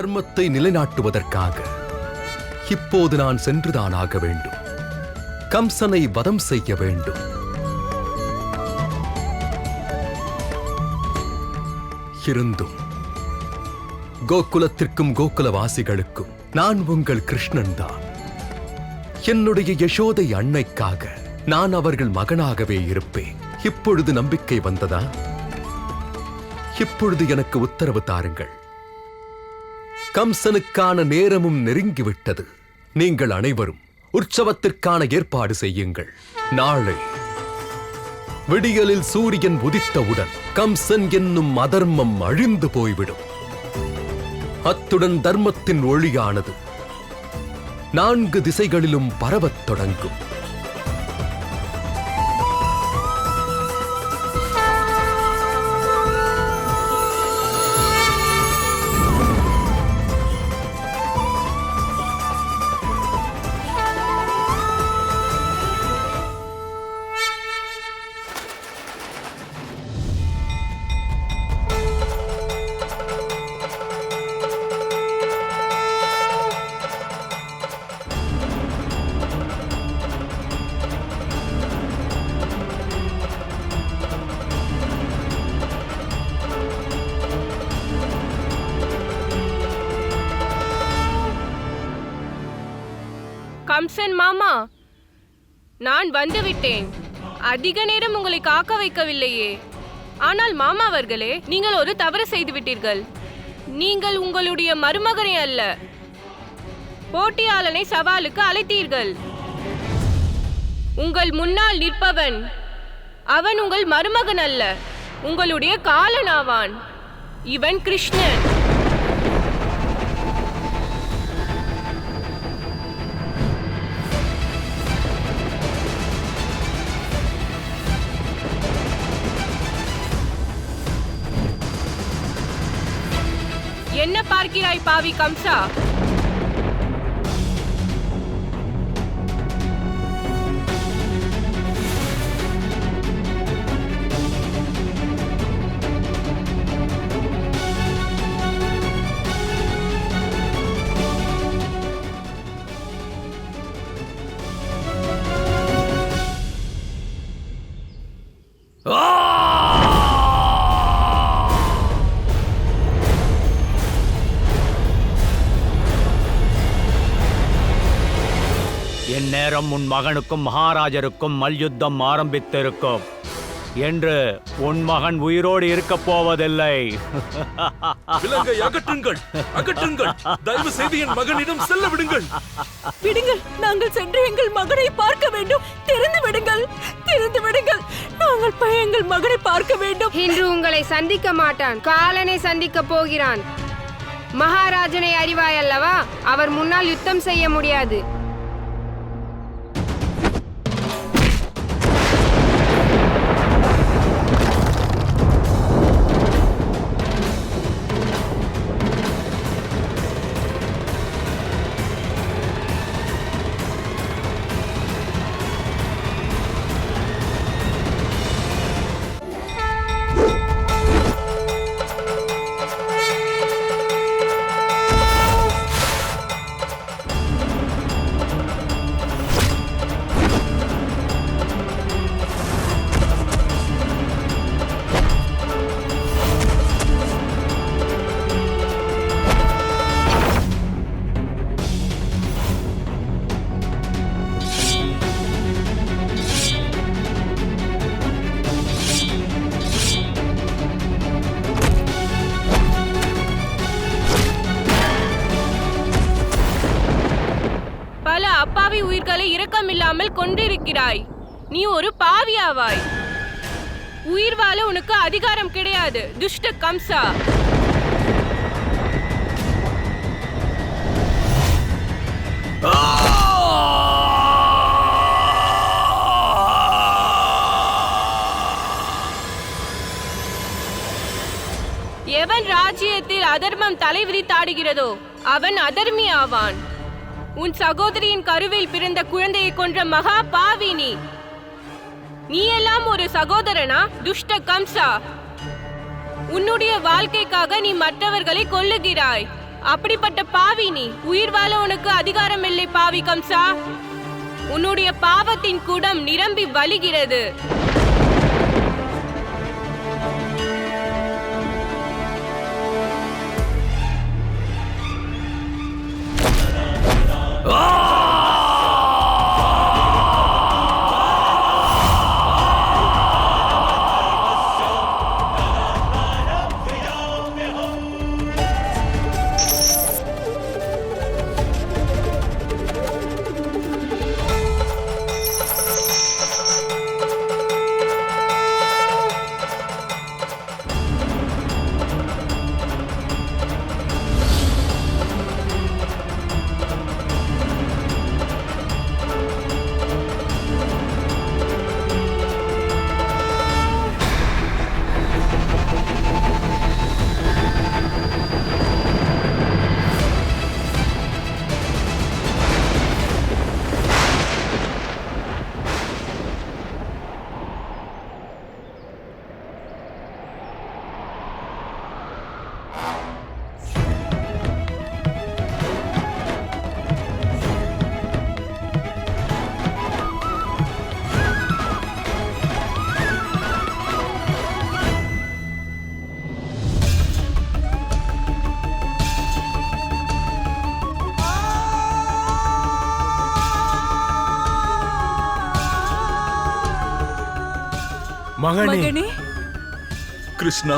தர்மத்தை நிலைநாட்டுவதற்காக இப்போது நான் சென்றுதான் ஆக வேண்டும். கம்சனை வதம் செய்ய வேண்டும். இருந்தும் கோகுலத்திற்கும் கோகுலவாசிகளுக்கும் நான் உங்கள் கிருஷ்ணன் தான். என்னுடைய யசோதை அன்னைக்காக நான் அவர்கள் மகனாகவே இருப்பேன். இப்பொழுது நம்பிக்கை வந்ததா? இப்பொழுது எனக்கு உத்தரவு தாருங்கள். கம்சனுக்கான நேரமும் நெருங்கிவிட்டது. நீங்கள் அனைவரும் உற்சவத்திற்கான ஏற்பாடு செய்யுங்கள். நாளை விடியலில் சூரியன் உதித்தவுடன் கம்சன் என்னும் அதர்மம் அழிந்து போய்விடும். அத்துடன் தர்மத்தின் ஒளியானது 4 திசைகளிலும் பரவத் தொடங்கும். கம்சன் மாமா, நான் வந்துவிட்டேன். அதிக நேரம் உங்களை காக்க வைக்கவில்லையே. ஆனால் மாமா அவர்களே, நீங்கள் ஒரு தவறு செய்து விட்டீர்கள். நீங்கள் உங்களுடைய மருமகனை அல்ல, போட்டியாளனை சவாலுக்கு அழைத்தீர்கள். உங்கள் முன்னால் நிற்பவன் அவன் உங்கள் மருமகன் அல்ல, உங்களுடைய காலன் ஆவான். இவன் கிருஷ்ணன். என்ன பார்க்கிறாய் பாவி கம்சா? இந்நேரம் உன் மகனுக்கும் மகாராஜருக்கும் மல்யுத்தம் ஆரம்பித்திருக்கும் என்று உன் மகன் உயிரோடு இருக்கப் போவதில்லை. விலங்கை அகற்றுங்கள், அகற்றுங்கள். தயவு செய்து என் மகனிடம் செல்ல விடுங்கள். விடுங்கள், நாங்கள் சென்று எங்கள் மகனை பார்க்க வேண்டும். திறந்து விடுங்கள், திறந்து விடுங்கள். நாங்கள் எங்கள் மகனை பார்க்க வேண்டும். இன்று உங்களை சந்திக்க மாட்டான், காலனை சந்திக்க போகிறான். மகாராஜனை அறிவாய் அல்லவா? அவர் முன்னால் யுத்தம் செய்ய முடியாது. அப்பாவி உயிர்களை இரக்கமில்லாமல் கொண்டிருக்கிறாய். நீ ஒரு பாவியாவாய். உயிர் வாழ உனக்கு அதிகாரம் கிடையாது, துஷ்ட கம்சா. எவன் ராஜ்யத்தில் அதர்மம் தலைவிரித்தாடுகிறதோ அவன் அதர்மி ஆவான். உன் சகோதரியின் கருவில் பிறந்த குழந்தையை கொன்ற மகா பாவி நீ. நீ எல்லாம் ஒரு சகோதரனா, துஷ்ட கம்சா? உன்னுடைய வாழ்க்கைக்காக நீ மற்றவர்களை கொல்லுகிறாய். அப்படிப்பட்ட பாவி நீ. உயிர் வாழ உனக்கு அதிகாரம் இல்லை பாவி கம்சா. உன்னுடைய பாவத்தின் குடம் நிரம்பி வழிகிறது. மகனே கிருஷ்ணா,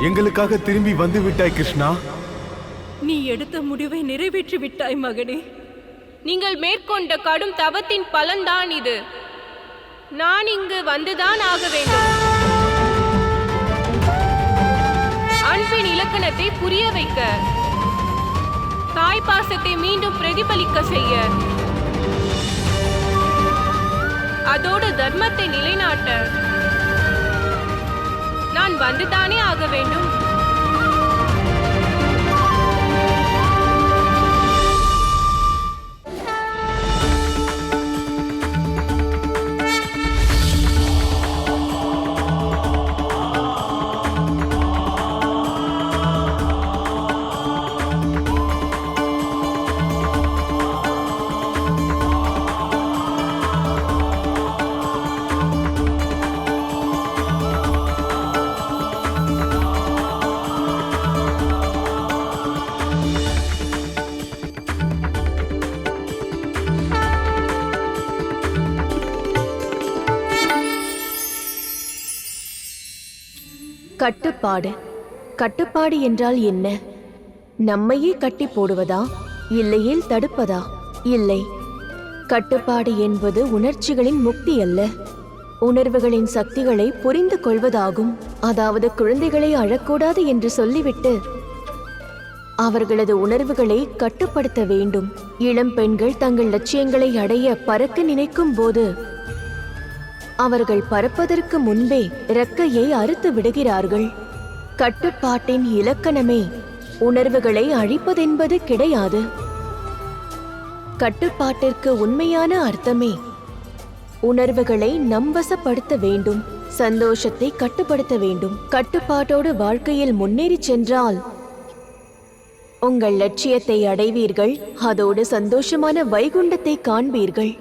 எங்களுக்காக திரும்பி வந்து விட்டாய் கிருஷ்ணா. நீ எடுத்த முடிவை நிறைவேற்றி விட்டாய் மகனே. நீங்கள் மேற்கொண்ட கடும் தவத்தின் பலன்தான் இது. நான் இங்கு வந்துதான் ஆக வேண்டும். அன்பின் இலக்கணத்தை புரிய வைக்க, தாய் பாசத்தை மீண்டும் பிரதிபலிக்க செய்ய, அதோடு தர்மத்தை நிலைநாட்ட நான் வந்துதானே ஆக வேண்டும். கட்டுப்பாடு. கட்டுப்பாடு என்றால் என்ன? நம்மையே கட்டி போடுவதா, இல்லையேல் தடுப்பதா? இல்லை, கட்டுப்பாடு என்பது உணர்ச்சிகளின் முக்தி அல்ல, உணர்வுகளின் சக்திகளை புரிந்து கொள்வதாகும். அதாவது குழந்தைகளை அழக்கூடாது என்று சொல்லிவிட்டு அவர்களது உணர்வுகளை கட்டுப்படுத்த வேண்டும். இளம் பெண்கள் தங்கள் லட்சியங்களை அடைய பறக்க நினைக்கும் போது அவர்கள் பறப்பதற்கு முன்பே இறக்கையை அறுத்து விடுகிறார்கள். கட்டுப்பாட்டின் இலக்கணமே உணர்வுகளை அழிப்பதென்பது கிடையாது. கட்டுப்பாட்டிற்கு உண்மையான அர்த்தமே உணர்வுகளை நம்பவசப்படுத்த வேண்டும், சந்தோஷத்தை கட்டுப்படுத்த வேண்டும். கட்டுப்பாட்டோடு வாழ்க்கையில் முன்னேறி சென்றால் உங்கள் லட்சியத்தை அடைவீர்கள், அதோடு சந்தோஷமான வைகுண்டத்தை காண்பீர்கள்.